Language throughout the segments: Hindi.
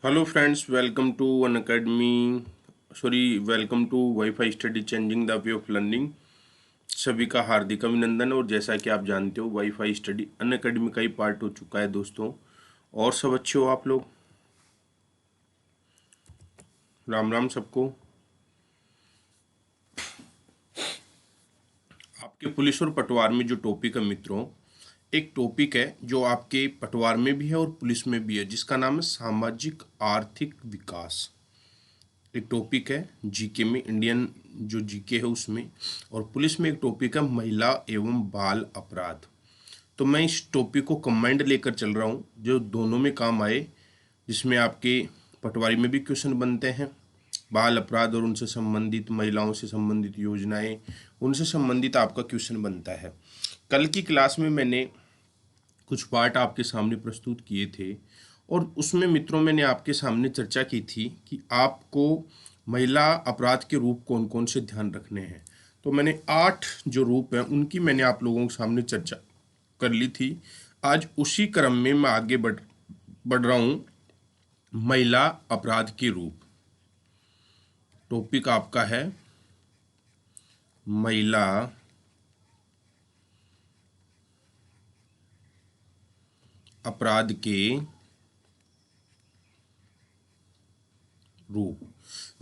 Hello friends, welcome to welcome to WiFi study changing the way of learning. सभी का हार्दिक अभिनंदन। और जैसा कि आप जानते हो, वाईफाई स्टडी अनअकैडमी का ही पार्ट हो चुका है दोस्तों। और सब अच्छे हो आप लोग? राम राम सबको। आपके पुलिस और पटवार में जो टॉपिक है मित्रों, एक टॉपिक है जो आपके पटवार में भी है और पुलिस में भी है, जिसका नाम है सामाजिक आर्थिक विकास। एक टॉपिक है जीके में, इंडियन जो जीके है उसमें। और पुलिस में एक टॉपिक है महिला एवं बाल अपराध। तो मैं इस टॉपिक को कंबाइंड लेकर चल रहा हूँ, जो दोनों में काम आए, जिसमें आपके पटवारी में भी क्वेश्चन बनते हैं। बाल अपराध और उनसे संबंधित, महिलाओं से संबंधित योजनाएं, उनसे संबंधित आपका क्वेश्चन बनता है। कल की क्लास में मैंने कुछ पार्ट आपके सामने प्रस्तुत किए थे, और उसमें मित्रों मैंने आपके सामने चर्चा की थी कि आपको महिला अपराध के रूप कौन कौन से ध्यान रखने हैं। तो मैंने 8 जो रूप हैं उनकी मैंने आप लोगों के सामने चर्चा कर ली थी। आज उसी क्रम में मैं आगे बढ़ रहा हूँ। महिला अपराध के रूप, टॉपिक आपका है महिला अपराध के रूप।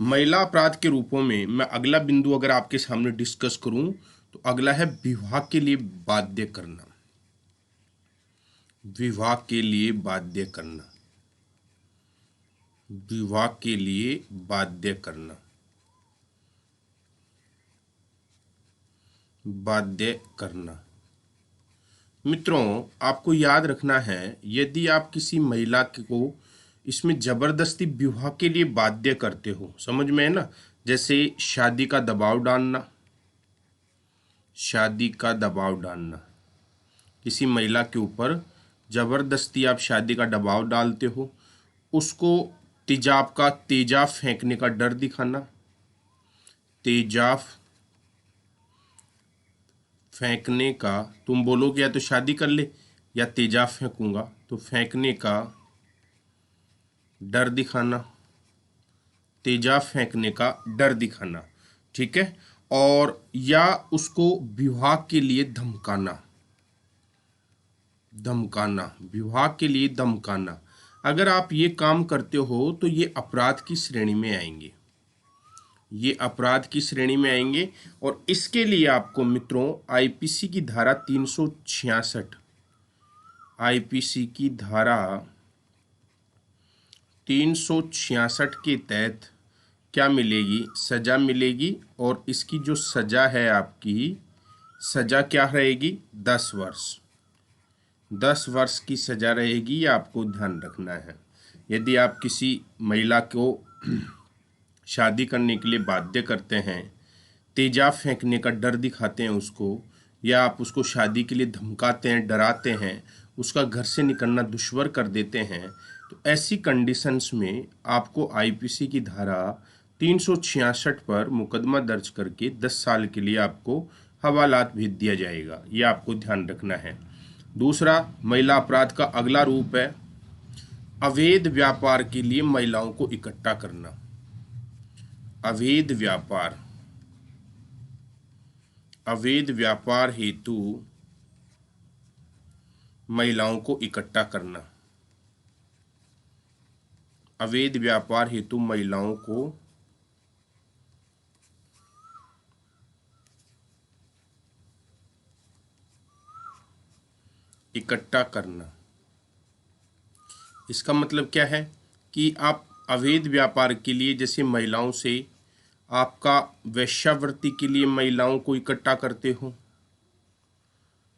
महिला अपराध के रूपों में मैं अगला बिंदु अगर आपके सामने डिस्कस करूं, तो अगला है विवाह के लिए बाध्य करना। विवाह के लिए बाध्य करना। विवाह के लिए बाध्य करना। बाध्य करना। मित्रों, आपको याद रखना है, यदि आप किसी महिला को इसमें जबरदस्ती विवाह के लिए बाध्य करते हो, समझ में है ना, जैसे शादी का दबाव डालना। शादी का दबाव डालना, किसी महिला के ऊपर जबरदस्ती आप शादी का दबाव डालते हो, उसको तेजाब फेंकने का डर दिखाना। तेजाब फेंकने का, तुम बोलोगे या तो शादी कर ले या तेजाब फेंकूंगा, तो फेंकने का डर दिखाना। तेजाब फेंकने का डर दिखाना, ठीक है। और या उसको विवाह के लिए धमकाना। धमकाना, विवाह के लिए धमकाना। अगर आप ये काम करते हो तो ये अपराध की श्रेणी में आएंगे। ये अपराध की श्रेणी में आएंगे। और इसके लिए आपको मित्रों आईपीसी की धारा 366, आईपीसी की धारा 366 के तहत क्या मिलेगी? सजा मिलेगी। और इसकी जो सजा है, आपकी सजा क्या रहेगी? 10 वर्ष। 10 वर्ष की सजा रहेगी, ये आपको ध्यान रखना है। यदि आप किसी महिला को शादी करने के लिए बाध्य करते हैं, तेजाब फेंकने का डर दिखाते हैं उसको, या आप उसको शादी के लिए धमकाते हैं, डराते हैं, उसका घर से निकलना दुश्वार कर देते हैं, तो ऐसी कंडीशंस में आपको आईपीसी की धारा 366 पर मुकदमा दर्ज करके 10 साल के लिए आपको हवालात भेज दिया जाएगा। ये आपको ध्यान रखना है। दूसरा महिला अपराध का अगला रूप है अवैध व्यापार के लिए महिलाओं को इकट्ठा करना। अवैध व्यापार, अवैध व्यापार हेतु महिलाओं को इकट्ठा करना। अवैध व्यापार हेतु महिलाओं को इकट्ठा करना। इसका मतलब क्या है कि आप अवैध व्यापार के लिए, जैसे महिलाओं से, आपका वेश्यावृत्ति के लिए महिलाओं को इकट्ठा करते हो,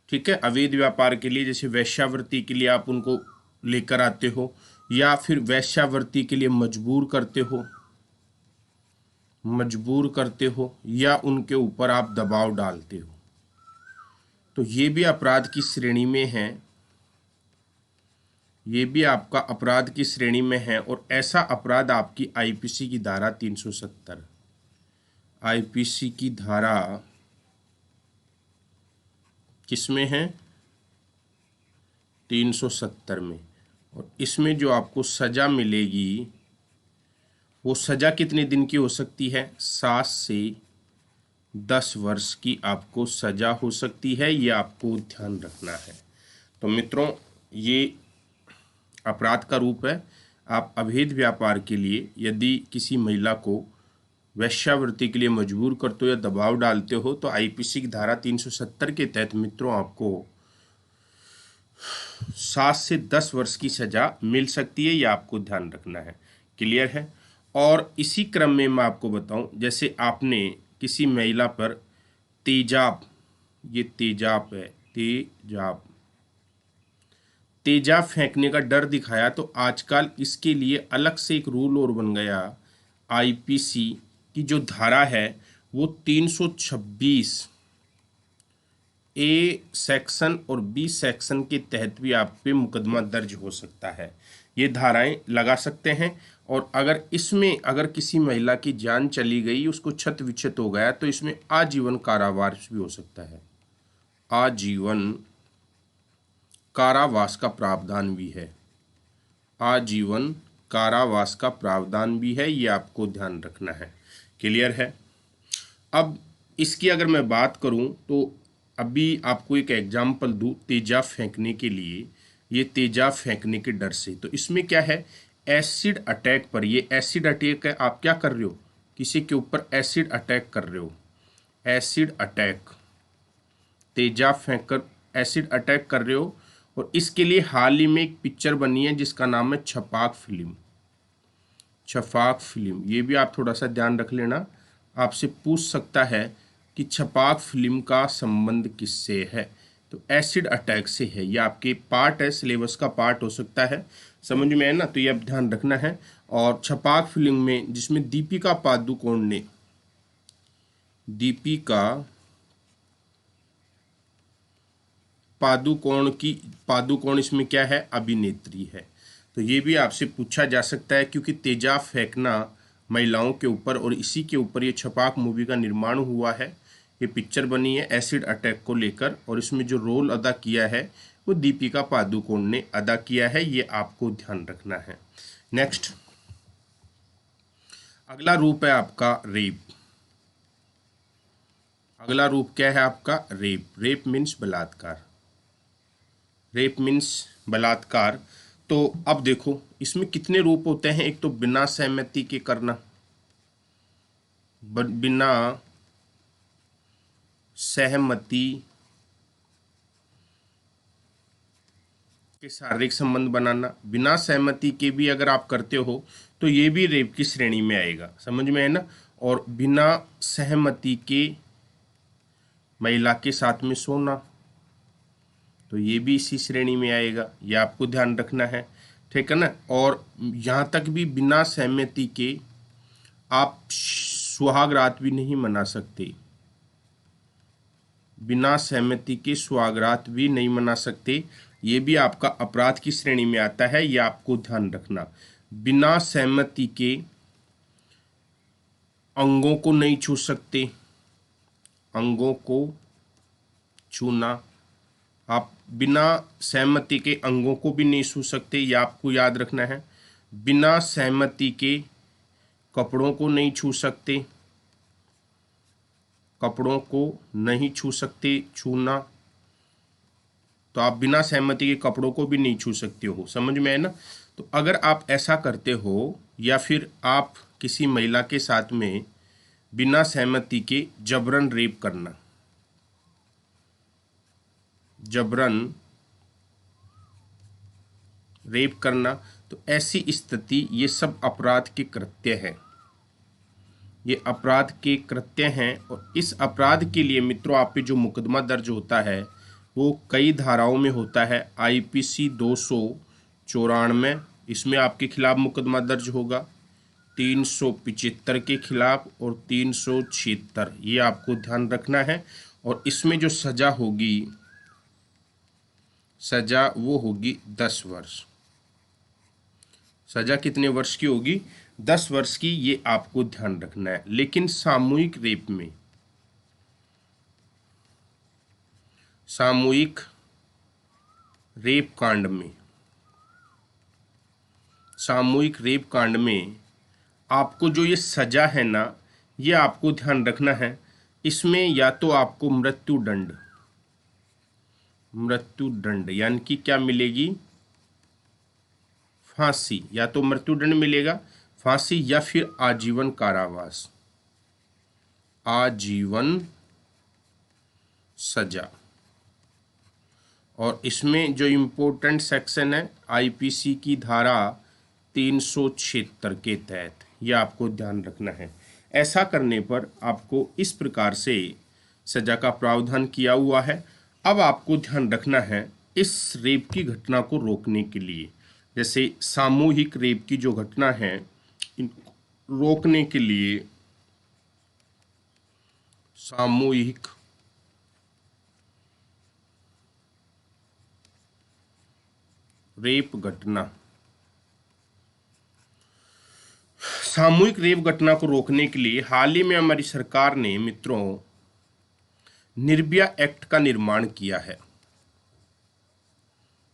ठीक है। अवैध व्यापार के लिए, जैसे वेश्यावृत्ति के लिए आप उनको लेकर आते हो, या फिर वेश्यावृत्ति के लिए मजबूर करते हो, या उनके ऊपर आप दबाव डालते हो, तो ये भी अपराध की श्रेणी में है। ये भी आपका अपराध की श्रेणी में है। और ऐसा अपराध आपकी आईपीसी की धारा 370, आईपीसी की धारा किसमें है? 370 में। और इसमें जो आपको सज़ा मिलेगी वो सज़ा कितने दिन की हो सकती है? 7 से 10 वर्ष की आपको सज़ा हो सकती है, ये आपको ध्यान रखना है। तो मित्रों, ये अपराध का रूप है। आप अवैध व्यापार के लिए यदि किसी महिला को वेश्यावृत्ति के लिए मजबूर करते हो या दबाव डालते हो तो आईपीसी की धारा 370 के तहत मित्रों आपको 7 से 10 वर्ष की सजा मिल सकती है, यह आपको ध्यान रखना है। क्लियर है? और इसी क्रम में मैं आपको बताऊं, जैसे आपने किसी महिला पर तेजाब, ये तेजाब है, तेजाब फेंकने का डर दिखाया तो आजकल इसके लिए अलग से एक रूल और बन गया। आईपीसी की जो धारा है वो 326 ए सेक्शन और बी सेक्शन के तहत भी आप पे मुकदमा दर्ज हो सकता है। ये धाराएं लगा सकते हैं। और अगर इसमें अगर किसी महिला की जान चली गई, उसको क्षत विक्षत हो गया, तो इसमें आजीवन कारावास भी हो सकता है। आजीवन कारावास का प्रावधान भी है। आजीवन कारावास का प्रावधान भी है, ये आपको ध्यान रखना है। क्लियर है? अब इसकी अगर मैं बात करूं तो अभी आपको एक एग्जाम्पल दूं तेजाब फेंकने के लिए। ये तेजाब फेंकने के डर से, तो इसमें क्या है, एसिड अटैक पर, ये एसिड अटैक है। आप क्या कर रहे हो, किसी के ऊपर एसिड अटैक कर रहे हो, एसिड अटैक, तेजाब फेंक कर एसिड अटैक कर रहे हो। और इसके लिए हाल ही में एक पिक्चर बनी है जिसका नाम है छपाक फिल्म। छपाक फिल्म, ये भी आप थोड़ा सा ध्यान रख लेना। आपसे पूछ सकता है कि छपाक फिल्म का संबंध किससे है, तो एसिड अटैक से है। ये आपके पार्ट है, सिलेबस का पार्ट हो सकता है। समझ में है ना? तो ये अब ध्यान रखना है। और छपाक फिल्म में जिसमें दीपिका पादुकोण ने, दीपिका पादुकोण इसमें क्या है, अभिनेत्री है। तो ये भी आपसे पूछा जा सकता है क्योंकि तेजाब फेंकना महिलाओं के ऊपर, और इसी के ऊपर ये छपाक मूवी का निर्माण हुआ है। ये पिक्चर बनी है एसिड अटैक को लेकर, और इसमें जो रोल अदा किया है वो दीपिका पादुकोण ने अदा किया है, ये आपको ध्यान रखना है। नेक्स्ट, अगला रूप है आपका रेप। अगला रूप क्या है आपका, रेप। रेप मीन्स बलात्कार। रेप मीन्स बलात्कार। तो अब देखो इसमें कितने रूप होते हैं। एक तो बिना सहमति के करना, बिना सहमति के शारीरिक संबंध बनाना। बिना सहमति के भी अगर आप करते हो तो ये भी रेप की श्रेणी में आएगा। समझ में है ना? और बिना सहमति के महिला के साथ में सोना, तो ये भी इसी श्रेणी में आएगा, ये आपको ध्यान रखना है। ठीक है ना? और यहाँ तक भी बिना सहमति के आप सुहाग रात भी नहीं मना सकते। बिना सहमति के सुहाग रात भी नहीं मना सकते, ये भी आपका अपराध की श्रेणी में आता है, ये आपको ध्यान रखना। बिना सहमति के अंगों को नहीं छू सकते, अंगों को छूना, आप बिना सहमति के अंगों को भी नहीं छू सकते, ये आपको याद रखना है। बिना सहमति के कपड़ों को नहीं छू सकते, कपड़ों को नहीं छू सकते, छूना, तो आप बिना सहमति के कपड़ों को भी नहीं छू सकते हो। समझ में है ना? तो अगर आप ऐसा करते हो या फिर आप किसी महिला के साथ में बिना सहमति के जबरन रेप करना, जबरन रेप करना, तो ऐसी स्थिति, ये सब अपराध के कृत्य है, ये अपराध के कृत्य हैं। और इस अपराध के लिए मित्रों आप पे जो मुकदमा दर्ज होता है वो कई धाराओं में होता है। आईपीसी 294, इसमें आपके खिलाफ मुकदमा दर्ज होगा, 375 के खिलाफ और 376, ये आपको ध्यान रखना है। और इसमें जो सजा होगी, सजा वो होगी 10 वर्ष। सजा कितने वर्ष की होगी, 10 वर्ष की, ये आपको ध्यान रखना है। लेकिन सामूहिक रेप में, सामूहिक रेप कांड में सामूहिक रेप कांड में आपको जो ये सजा है ना, ये आपको ध्यान रखना है। इसमें या तो आपको मृत्यु दंड यानी कि क्या मिलेगी, फांसी, या तो मृत्यु दंड मिलेगा, फांसी, या फिर आजीवन कारावास, आजीवन सजा। और इसमें जो इम्पोर्टेंट सेक्शन है आईपीसी की धारा 376 के तहत, यह आपको ध्यान रखना है। ऐसा करने पर आपको इस प्रकार से सजा का प्रावधान किया हुआ है। अब आपको ध्यान रखना है इस रेप की घटना को रोकने के लिए, जैसे सामूहिक रेप की जो घटना है, रोकने के लिए सामूहिक रेप घटना, सामूहिक रेप घटना को रोकने के लिए हाल ही में हमारी सरकार ने मित्रों निर्भया एक्ट का निर्माण किया है।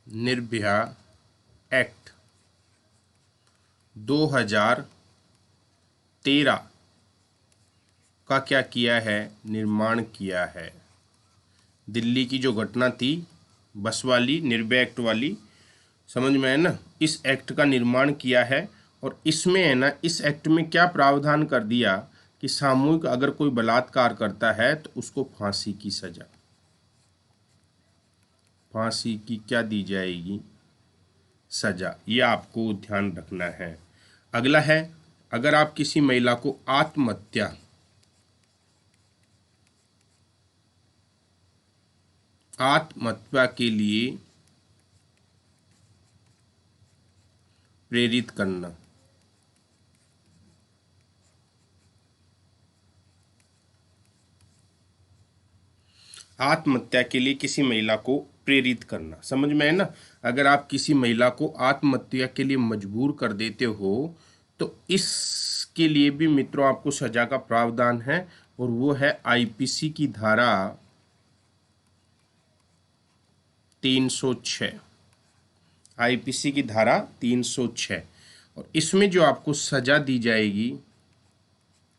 निर्भया एक्ट 2013 का क्या किया है, निर्माण किया है। दिल्ली की जो घटना थी बस वाली, निर्भया एक्ट वाली, समझ में है ना, इस एक्ट का निर्माण किया है। और इसमें है ना, इस एक्ट में क्या प्रावधान कर दिया कि सामूहिक अगर कोई बलात्कार करता है तो उसको फांसी की सजा, फांसी की क्या दी जाएगी, सजा। ये आपको ध्यान रखना है। अगला है, अगर आप किसी महिला को आत्महत्या के लिए प्रेरित करना, आत्महत्या के लिए किसी महिला को प्रेरित करना, समझ में है ना। अगर आप किसी महिला को आत्महत्या के लिए मजबूर कर देते हो तो इसके लिए भी मित्रों आपको सजा का प्रावधान है, और वो है आईपीसी की धारा 306, आईपीसी की धारा 306। और इसमें जो आपको सजा दी जाएगी,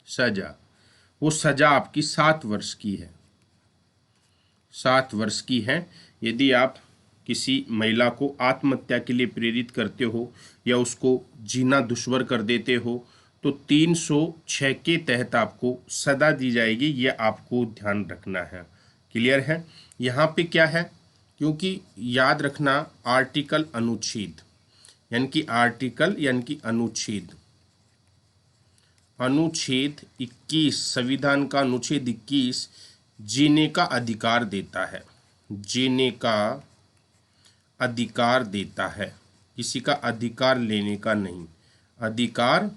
सजा, वो सजा आपकी 7 वर्ष की है, 7 वर्ष की है। यदि आप किसी महिला को आत्महत्या के लिए प्रेरित करते हो या उसको जीना दुश्वार कर देते हो तो 306 के तहत आपको सजा दी जाएगी। ये आपको ध्यान रखना है। क्लियर है। यहाँ पे क्या है, क्योंकि याद रखना आर्टिकल अनुच्छेद यानी कि आर्टिकल यानी कि अनुच्छेद, अनुच्छेद 21 संविधान का अनुच्छेद 21 जीने का अधिकार देता है, जीने का अधिकार देता है, किसी का अधिकार लेने का नहीं, अधिकार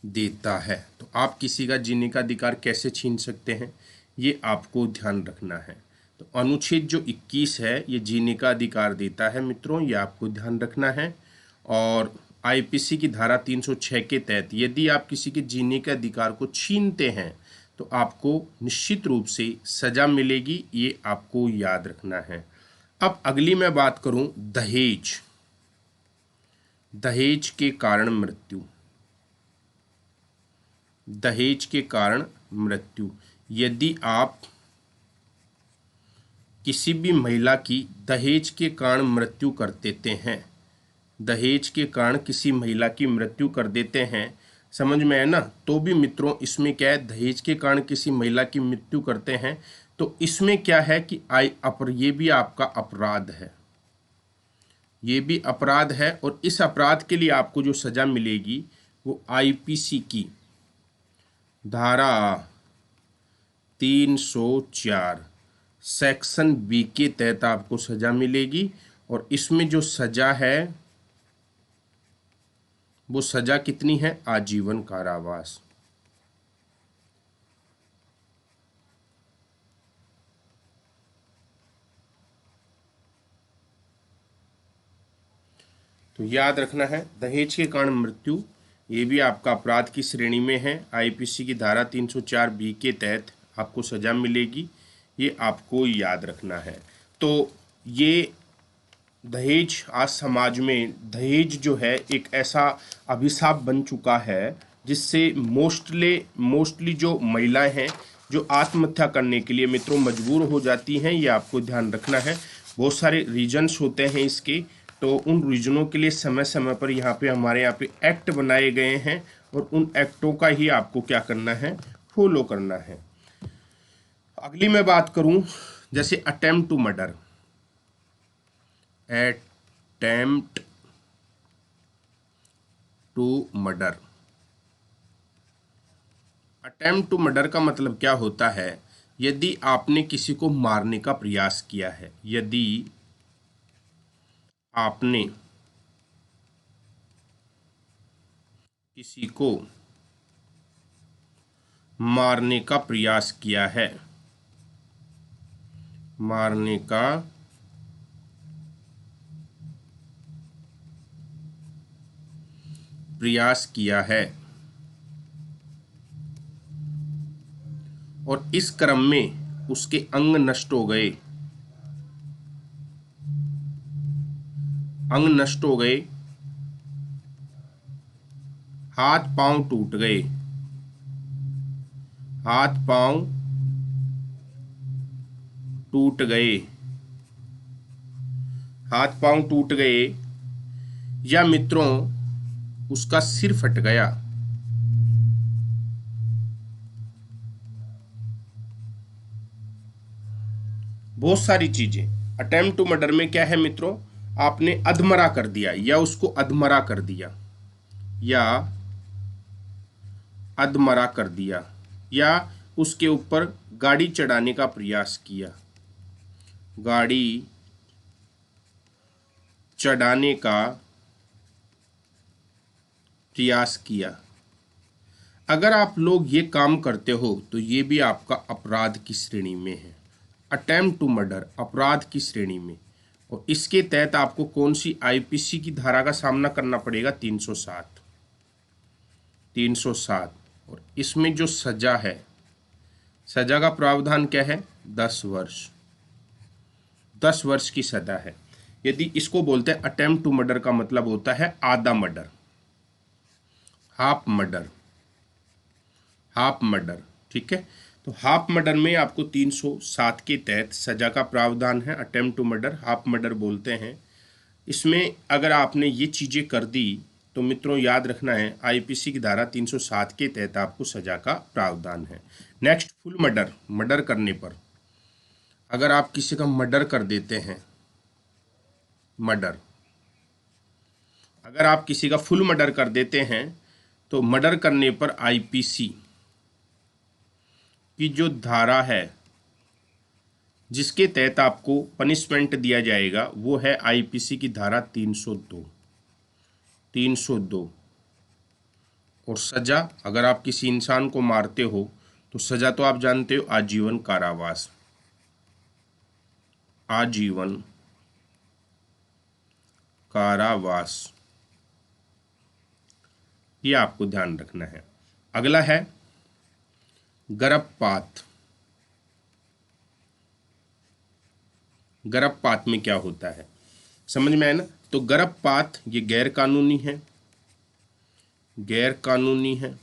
देता है। तो आप किसी का जीने का अधिकार कैसे छीन सकते हैं, ये आपको ध्यान रखना है। तो अनुच्छेद जो 21 है ये जीने का अधिकार देता है मित्रों, ये आपको ध्यान रखना है। और आईपीसी की धारा 306 के तहत यदि आप किसी के जीने के अधिकार को छीनते हैं तो आपको निश्चित रूप से सजा मिलेगी, ये आपको याद रखना है। अब अगली मैं बात करूं दहेज, दहेज के कारण मृत्यु, दहेज के कारण मृत्यु। यदि आप किसी भी महिला की दहेज के कारण मृत्यु कर देते हैं, दहेज के कारण किसी महिला की मृत्यु कर देते हैं, समझ में है ना, तो भी मित्रों इसमें क्या है, दहेज के कारण किसी महिला की मृत्यु करते हैं तो इसमें क्या है कि ये भी आपका अपराध है, ये भी अपराध है। और इस अपराध के लिए आपको जो सजा मिलेगी वो आईपीसी की धारा 304 सेक्शन बी के तहत आपको सजा मिलेगी। और इसमें जो सजा है वो सजा कितनी है, आजीवन कारावास। तो याद रखना है दहेज के कारण मृत्यु ये भी आपका अपराध की श्रेणी में है, आईपीसी की धारा 304 बी के तहत आपको सजा मिलेगी, ये आपको याद रखना है। तो ये दहेज आज समाज में दहेज जो है एक ऐसा अभिशाप बन चुका है जिससे मोस्टली जो महिलाएं हैं जो आत्महत्या करने के लिए मित्रों मजबूर हो जाती हैं। ये आपको ध्यान रखना है। बहुत सारे रीजन्स होते हैं इसके, तो उन रीजनों के लिए समय समय पर हमारे यहाँ पे एक्ट बनाए गए हैं और उन एक्टों का ही आपको क्या करना है, फॉलो करना है। अगली मैं बात करूं, जैसे attempt to murder. Attempt to murder, attempt to murder का मतलब क्या होता है? यदि आपने किसी को मारने का प्रयास किया है, यदि आपने किसी को मारने का प्रयास किया है, मारने का प्रयास किया है और इस क्रम में उसके अंग नष्ट हो गए, अंग नष्ट हो गए, हाथ पांव टूट गए, हाथ पांव टूट गए, हाथ पांव टूट गए, या मित्रों उसका सिर फट गया, बहुत सारी चीजें। अटेम्प्ट टू मर्डर में क्या है मित्रों, आपने अधमरा कर दिया या उसको अधमरा कर दिया, या अधमरा कर दिया, या उसके ऊपर गाड़ी चढ़ाने का प्रयास किया, गाड़ी चढ़ाने का प्रयास किया। अगर आप लोग ये काम करते हो तो ये भी आपका अपराध की श्रेणी में है। अटेम्प्ट टू मर्डर अपराध की श्रेणी में, और इसके तहत आपको कौन सी आईपीसी की धारा का सामना करना पड़ेगा? 307, 307। और इसमें जो सजा है, सजा का प्रावधान क्या है? 10 वर्ष, 10 वर्ष की सजा है। यदि इसको बोलते हैं अटेम्प्ट टू मर्डर का मतलब होता है आधा murder, half murder, half murder, ठीक है। तो हाफ मर्डर में आपको 307 के तहत सजा का प्रावधान है। Attempt to murder half murder बोलते हैं। इसमें अगर आपने ये चीज़ें कर दी तो मित्रों याद रखना है आईपीसी की धारा 307 के तहत आपको सजा का प्रावधान है। नेक्स्ट, फुल मर्डर, मर्डर करने पर अगर आप किसी का मर्डर कर देते हैं, मर्डर, अगर आप किसी का फुल मर्डर कर देते हैं तो मर्डर करने पर आईपीसी की जो धारा है जिसके तहत आपको पनिशमेंट दिया जाएगा वो है आईपीसी की धारा 302, 302। और सजा, अगर आप किसी इंसान को मारते हो तो सजा तो आप जानते हो, आजीवन कारावास, आजीवन कारावास, ये आपको ध्यान रखना है। अगला है गर्भपात। गर्भपात में क्या होता है समझ में आया ना? तो गर्भपात ये गैर कानूनी है, गैर कानूनी है,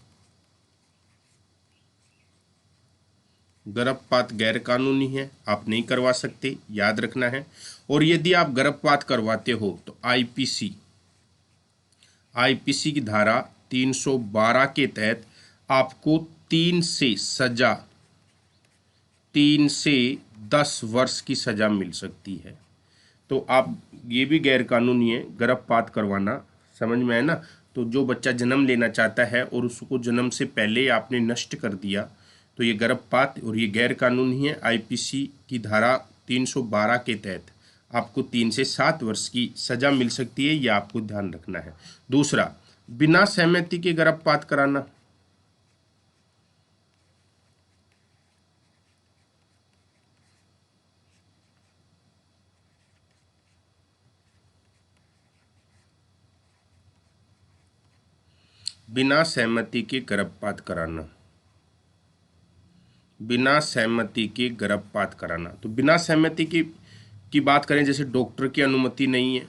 गर्भपात गैर कानूनी है, आप नहीं करवा सकते, याद रखना है। और यदि आप गर्भपात करवाते हो तो आईपीसी, आईपीसी की धारा 312 के तहत आपको 3 से सजा, 3 से 10 वर्ष की सजा मिल सकती है। तो आप, ये भी गैर कानूनी है गर्भपात करवाना, समझ में है ना? तो जो बच्चा जन्म लेना चाहता है और उसको जन्म से पहले आपने नष्ट कर दिया तो ये गर्भपात और ये गैर कानूनी है। आईपीसी की धारा 312 के तहत आपको 3 से 7 वर्ष की सजा मिल सकती है, यह आपको ध्यान रखना है। दूसरा, बिना सहमति के गर्भपात कराना, बिना सहमति के गर्भपात कराना, बिना सहमति के गर्भपात कराना। तो बिना सहमति के की बात करें, जैसे डॉक्टर की अनुमति नहीं है,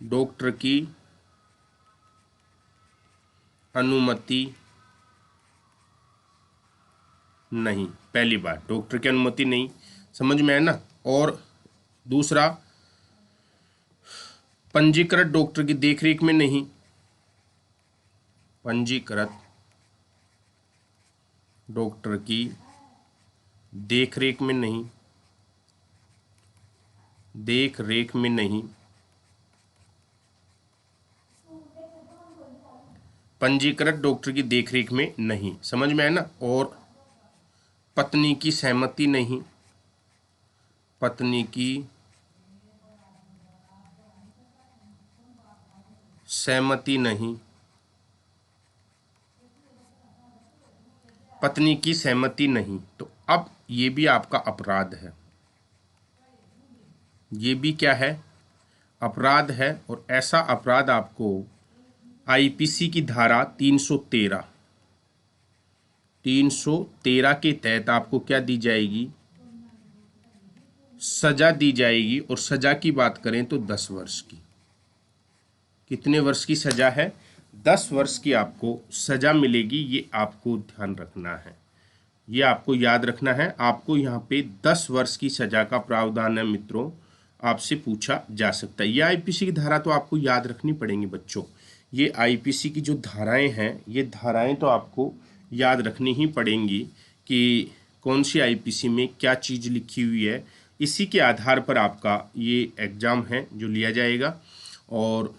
डॉक्टर की अनुमति नहीं, पहली बात डॉक्टर की अनुमति नहीं, समझ में है ना। और दूसरा, पंजीकृत डॉक्टर की देखरेख में नहीं, पंजीकृत डॉक्टर की देखरेख में नहीं, देख रेख में नहीं, पंजीकृत डॉक्टर की देखरेख में नहीं, समझ में है ना। और पत्नी की सहमति नहीं, पत्नी की सहमति नहीं, पत्नी की सहमति नहीं। तो अब ये भी आपका अपराध है, ये भी क्या है, अपराध है। और ऐसा अपराध आपको आईपीसी की धारा 313 के तहत आपको क्या दी जाएगी, सजा दी जाएगी। और सजा की बात करें तो 10 वर्ष की। कितने वर्ष की सजा है, 10 वर्ष की आपको सजा मिलेगी। ये आपको ध्यान रखना है, ये आपको याद रखना है। आपको यहाँ पे 10 वर्ष की सजा का प्रावधान है मित्रों, आपसे पूछा जा सकता है। ये आईपीसी की धारा तो आपको याद रखनी पड़ेंगी बच्चों। ये आईपीसी की जो धाराएं हैं, ये धाराएं तो आपको याद रखनी ही पड़ेंगी कि कौन सी आईपीसी में क्या चीज़ लिखी हुई है। इसी के आधार पर आपका ये एग्ज़ाम है जो लिया जाएगा। और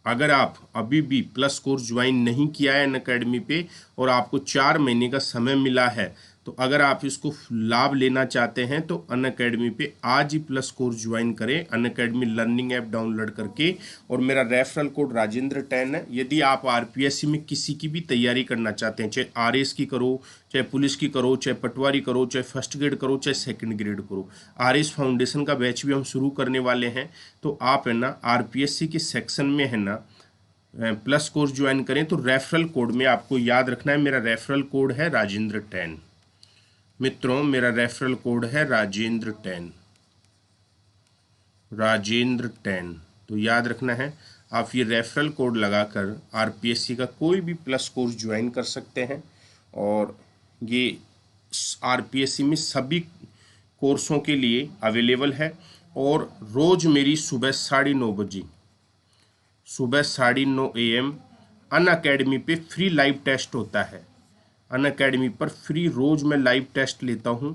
अगर आप अभी भी प्लस कोर्स ज्वाइन नहीं किया है अनअकैडमी पे और आपको 4 महीने का समय मिला है, तो अगर आप इसको लाभ लेना चाहते हैं तो अनअकैडमी पे आज ही प्लस कोर्स ज्वाइन करें, अनअकैडमी लर्निंग ऐप डाउनलोड करके। और मेरा रेफरल कोड राजेंद्र10 है। यदि आप आरपीएससी में किसी की भी तैयारी करना चाहते हैं, चाहे आरएस की करो, चाहे पुलिस की करो, चाहे पटवारी करो, चाहे फर्स्ट ग्रेड करो, चाहे सेकंड ग्रेड करो, आरएस फाउंडेशन का बैच भी हम शुरू करने वाले हैं। तो आप है ना आरपीएससी के सेक्शन में है ना प्लस कोर्स ज्वाइन करें। तो रेफरल कोड में आपको याद रखना है, मेरा रेफरल कोड है राजेंद्र10 मित्रों, मेरा रेफरल कोड है राजेंद्र10, राजेंद्र10। तो याद रखना है, आप ये रेफरल कोड लगाकर आरपीएससी का कोई भी प्लस कोर्स ज्वाइन कर सकते हैं। और ये आरपीएससी में सभी कोर्सों के लिए अवेलेबल है। और रोज़ मेरी सुबह 9:30 बजे, सुबह 9:30 AM अनअकैडमी पे फ्री लाइव टेस्ट होता है। अनअकैडमी पर फ्री रोज़ मैं लाइव टेस्ट लेता हूँ,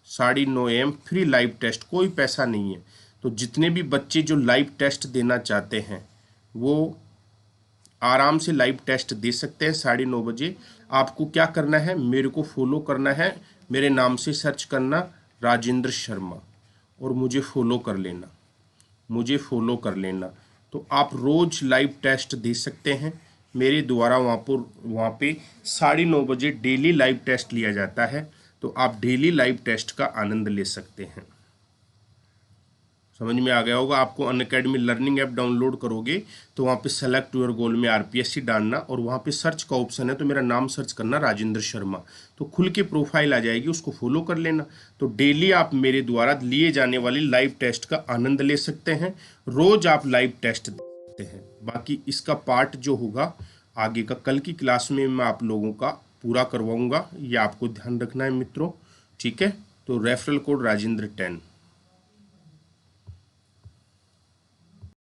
9:30 AM फ्री लाइव टेस्ट, कोई पैसा नहीं है। तो जितने भी बच्चे जो लाइव टेस्ट देना चाहते हैं वो आराम से लाइव टेस्ट दे सकते हैं 9:30 बजे। आपको क्या करना है, मेरे को फॉलो करना है, मेरे नाम से सर्च करना राजेंद्र शर्मा और मुझे फॉलो कर लेना, मुझे फॉलो कर लेना। तो आप रोज़ लाइव टेस्ट दे सकते हैं मेरे द्वारा। वहाँ पे 9:30 बजे डेली लाइव टेस्ट लिया जाता है। तो आप डेली लाइव टेस्ट का आनंद ले सकते हैं। समझ में आ गया होगा। आपको अनअकैडमी लर्निंग ऐप डाउनलोड करोगे तो वहाँ पे सेलेक्ट योर गोल में आरपीएससी डालना और वहाँ पे सर्च का ऑप्शन है, तो मेरा नाम सर्च करना राजेंद्र शर्मा, तो खुल के प्रोफाइल आ जाएगी, उसको फॉलो कर लेना। तो डेली आप मेरे द्वारा लिए जाने वाली लाइव टेस्ट का आनंद ले सकते हैं। रोज आप लाइव टेस्ट दे सकते हैं। बाकी इसका पार्ट जो होगा आगे का कल की क्लास में मैं आप लोगों का पूरा करवाऊंगा, ये आपको ध्यान रखना है मित्रों, ठीक है। तो रेफरल कोड राजेंद्र10।